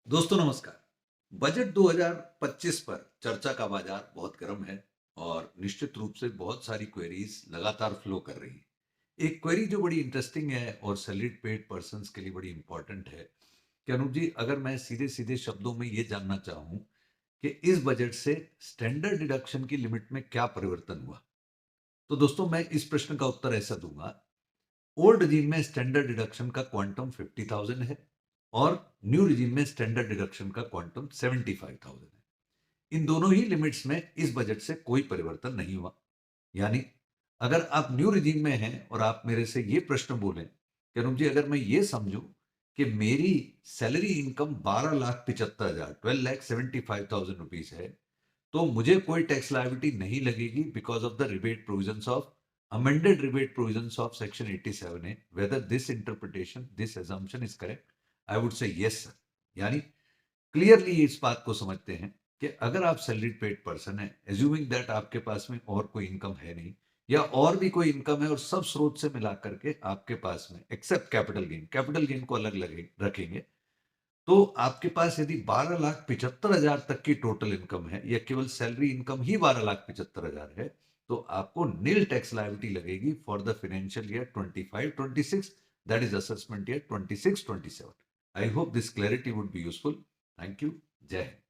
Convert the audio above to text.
दोस्तों नमस्कार। बजट 2025 पर चर्चा का बाजार बहुत गर्म है और निश्चित रूप से बहुत सारी क्वेरीज लगातार फ्लो कर रही है। एक क्वेरी जो बड़ी इंटरेस्टिंग है और सैलरीड पेड पर्सन्स के लिए बड़ी इंपॉर्टेंट है कि अनूप जी, अगर मैं सीधे सीधे शब्दों में ये जानना चाहूँ कि इस बजट से स्टैंडर्ड डिडक्शन की लिमिट में क्या परिवर्तन हुआ, तो दोस्तों मैं इस प्रश्न का उत्तर ऐसा दूंगा। ओल्ड रिजीम में स्टैंडर्ड डिडक्शन का क्वांटम 50,000 है और न्यू रिजीम में स्टैंडर्ड डिडक्शन का क्वांटम 75,000 है। इन दोनों ही लिमिट्स में इस बजट से कोई परिवर्तन नहीं हुआ। यानी अगर आप न्यू रिजीम में हैं और आप मेरे से ये प्रश्न बोलें कि अनुप जी, अगर मैं ये समझूं कि मेरी सैलरी इनकम 12,75,000 12,75,000 रुपीज है, तो मुझे कोई टैक्स लायबिलिटी नहीं लगेगी because of the rebate provisions of amended rebate provisions of section 87A. Whether this interpretation, this assumption is correct, I would say yes sir. यानी क्लियरली इस बात को समझते हैं कि अगर आप सैलरीड पेड पर्सन है, एज्यूमिंग दैट आपके पास में और कोई इनकम है नहीं या और भी कोई इनकम है और सब स्रोत से मिला करके आपके पास में एक्सेप्ट कैपिटल गेन को अलग लगे रखेंगे, तो आपके पास यदि 12,75,000 तक की टोटल इनकम है या केवल सैलरी इनकम ही 12,75,000 है, तो आपको नील टैक्स लायबिलिटी लगेगी for the financial year 25-26, that is assessment year 26-27। I hope this clarity would be useful. Thank you. जय हिंद।